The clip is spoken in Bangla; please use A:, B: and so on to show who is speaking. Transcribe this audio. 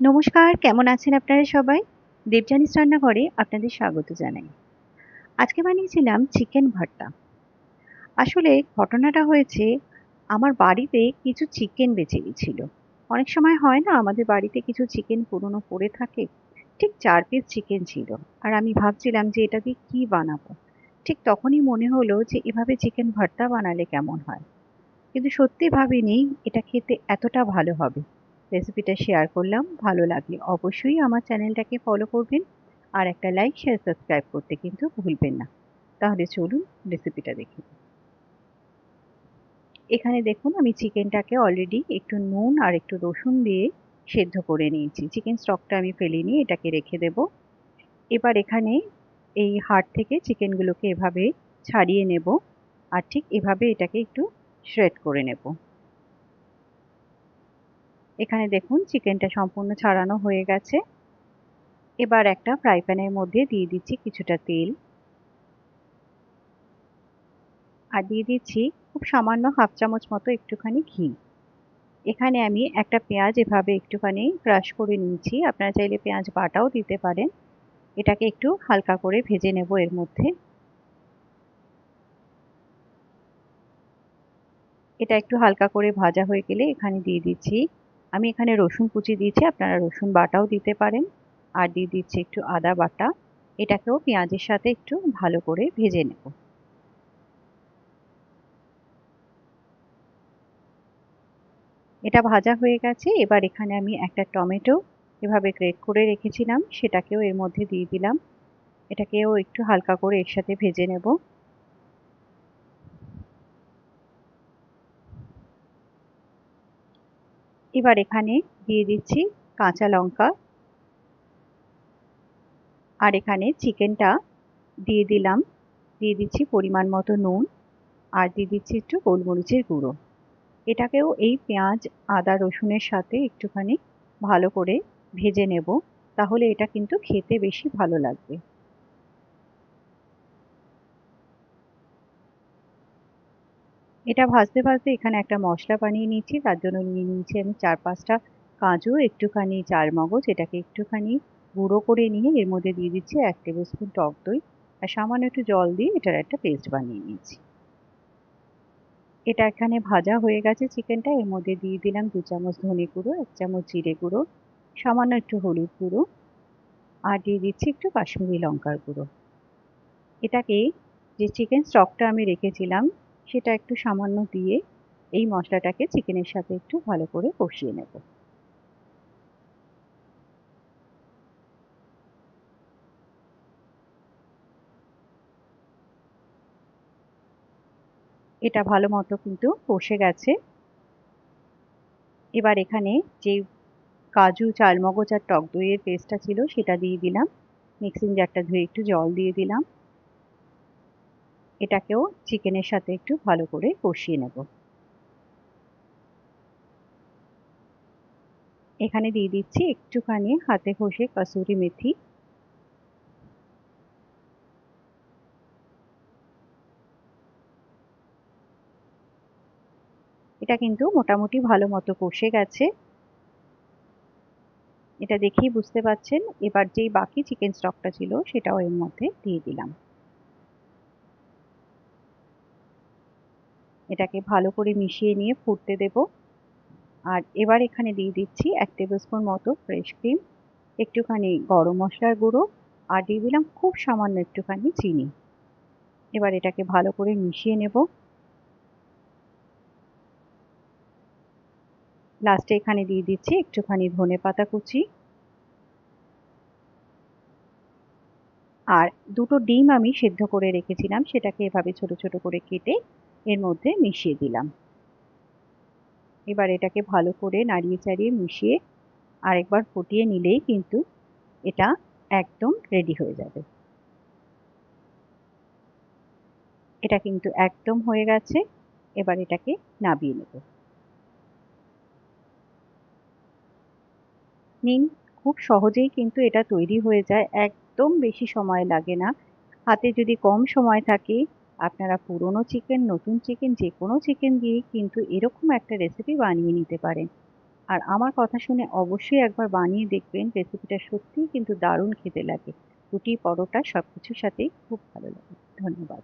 A: নমস্কার, কেমন আছেন আপনারা সবাই? দেবযানীস রান্নাঘরে আপনাদের স্বাগত জানাই। আজকে বানিয়েছিলাম চিকেন ভর্তা। আসলে ঘটনাটা হয়েছে আমার বাড়িতে কিছু চিকেন বেঁচে গেছিল। অনেক সময় হয় না আমাদের বাড়িতে কিছু চিকেন পুরনো পড়ে থাকে। ঠিক ৪ পিস চিকেন ছিল। আর আমি ভাবছিলাম যে এটা দিয়ে কি বানাবো? ঠিক তখনই মনে হলো যে এভাবে চিকেন ভর্তা বানালে কেমন হয়? কিন্তু সত্যি ভাবিনি এটা খেতে এতটা ভালো হবে। রেসিপিটা শেয়ার করলাম, ভালো লাগলে অবশ্যই আমার চ্যানেলটাকে ফলো করবেন আর একটা লাইক, শেয়ার, সাবস্ক্রাইব করতে কিন্তু ভুলবেন না। তাহলে চলুন রেসিপিটা দেখি। এখানে দেখুন আমি চিকেনটাকে অলরেডি একটু নুন আর একটু রসুন দিয়ে সেদ্ধ করে নিয়েছি। চিকেন স্টকটা আমি ফেলিনি, এটাকে রেখে দেব। এবার এখানে এই হাড় থেকে চিকেনগুলোকে এভাবে ছাড়িয়ে নেব আর ঠিক এভাবে এটাকে একটু শ্রেড করে নেব। এখানে দেখুন চিকেনটা সম্পূর্ণ ছাড়ানো হয়ে গেছে। এবার একটা ফ্রাই প্যানের মধ্যে দিয়ে দিচ্ছি কিছুটা তেল আর দিয়ে দিচ্ছি খুব সামান্য হাফ চামচ মতো একটুখানি ঘি। এখানে আমি একটা পেঁয়াজ এভাবে একটুখানি ক্রাশ করে নিয়েছি, আপনারা চাইলে পেঁয়াজ বাটাও দিতে পারেন। এটাকে একটু হালকা করে ভেজে নেব এর মধ্যে। এটা একটু হালকা করে ভাজা হয়ে গেলে এখানে দিয়ে দিচ্ছি, আমি এখানে রসুন কুচি দিয়েছি, আপনারা রসুন বাটাও দিতে পারেন। আর দিয়ে দিচ্ছি একটু আদা বাটা। এটাকেও পেঁয়াজের সাথে একটু ভালো করে ভেজে নেব। এটা ভাজা হয়ে গেছে। এবার এখানে আমি একটা টমেটো এভাবে গ্রেট করে রেখেছিলাম সেটাকেও এর মধ্যে দিয়ে দিলাম। এটাকেও একটু হালকা করে এর সাথে ভেজে নেব। এবার এখানে দিয়ে দিচ্ছি কাঁচা লঙ্কা আর এখানে চিকেনটা দিয়ে দিলাম। দিয়ে দিচ্ছি পরিমাণ মতো নুন আর দিয়ে দিচ্ছি একটু গোলমরিচের গুঁড়ো। এটাকেও এই পেঁয়াজ আদা রসুনের সাথে একটুখানি ভালো করে ভেজে নেব, তাহলে এটা কিন্তু খেতে বেশি ভালো লাগবে। এটা ভাজতে ভাজতে এখানে একটা মশলা বানিয়ে নিচ্ছি, তার জন্য নিয়ে নিয়েছি আমি ৪-৫টা কাজু, একটুখানি চারমগজ, এটাকে একটুখানি গুঁড়ো করে নিয়ে এর মধ্যে দিয়ে দিচ্ছি ১ টেবিল স্পুন টক দই আর সামান্য একটু জল দিয়ে এটার একটা পেস্ট বানিয়ে নিয়েছি। এটা এখানে ভাজা হয়ে গেছে চিকেনটা, এর মধ্যে দিয়ে দিলাম ২ চামচ ধনে গুঁড়ো, ১ চামচ জিরে গুঁড়ো, সামান্য একটু হলুদ গুঁড়ো আর দিয়ে দিচ্ছি একটু কাশ্মীরি লঙ্কার গুঁড়ো। এটাকে যে চিকেন স্টকটা আমি রেখেছিলাম সেটা একটু সামান্য দিয়ে এই মশলাটাকে চিকেনের সাথে একটু ভালো করে কষিয়ে নেব। এটা ভালো মতো কিন্তু কষে গেছে। এবার এখানে যে কাজু চালমগজ আর টক দইয়ের পেস্টটা ছিল সেটা দিয়ে দিলাম। মিক্সিং জারটা ধুয়ে একটু জল দিয়ে দিলাম। এটাকেও চিকেনের সাথে একটু ভালো করে কষিয়ে নেব। এখানে দিয়ে দিচ্ছি একটুখানি হাতে ঘষে কসুরি মেথি। এটা কিন্তু মোটামুটি ভালো মতো কষে গেছে। এটা দেখেই বুঝতে পারছেন। এবার যেই বাকি চিকেন স্টকটা ছিল সেটাও এর মধ্যে দিয়ে দিলাম। এটাকে ভালো করে মিশিয়ে নিয়ে ফুটতে দেব। আর এবার এখানে দিয়ে দিচ্ছি ১ টেবিল স্পুন মতো ফ্রেশ ক্রিম, একটুখানি গরম মশলার গুঁড়ো আর দিয়ে দিলাম খুব সামান্য একটুখানি চিনি। এবার এটাকে ভালো করে মিশিয়ে নেব। লাস্টে এখানে দিয়ে দিচ্ছি একটুখানি ধনেপাতা কুচি আর ২ টো ডিম আমি সেদ্ধ করে রেখেছিলাম সেটাকে এভাবে ছোট ছোট করে কেটে এর মধ্যে মিশিয়ে দিলাম। এবার এটাকে ভালো করে নাড়িয়ে চাড়িয়ে মিশিয়ে আরেকবার ফুটিয়ে নিলেই কিন্তু এটা একদম রেডি হয়ে যাবে। এটা কিন্তু একদম হয়ে গেছে। এবার এটাকে নামিয়ে নেব। নিন, খুব সহজেই কিন্তু এটা তৈরি হয়ে যায়। একদম বেশি সময় লাগে না। হাতে যদি কম সময় থাকে আপনারা পুরনো চিকেন, নতুন চিকেন যেকোনো চিকেন দিয়েই কিন্তু এরকম একটা রেসিপি বানিয়ে নিতে পারেন। আর আমার কথা শুনে অবশ্যই একবার বানিয়ে দেখবেন। রেসিপিটা সত্যিই কিন্তু দারুণ খেতে লাগে। রুটি, পরোটা সবকিছুর সাথেই খুব ভালো লাগে। ধন্যবাদ।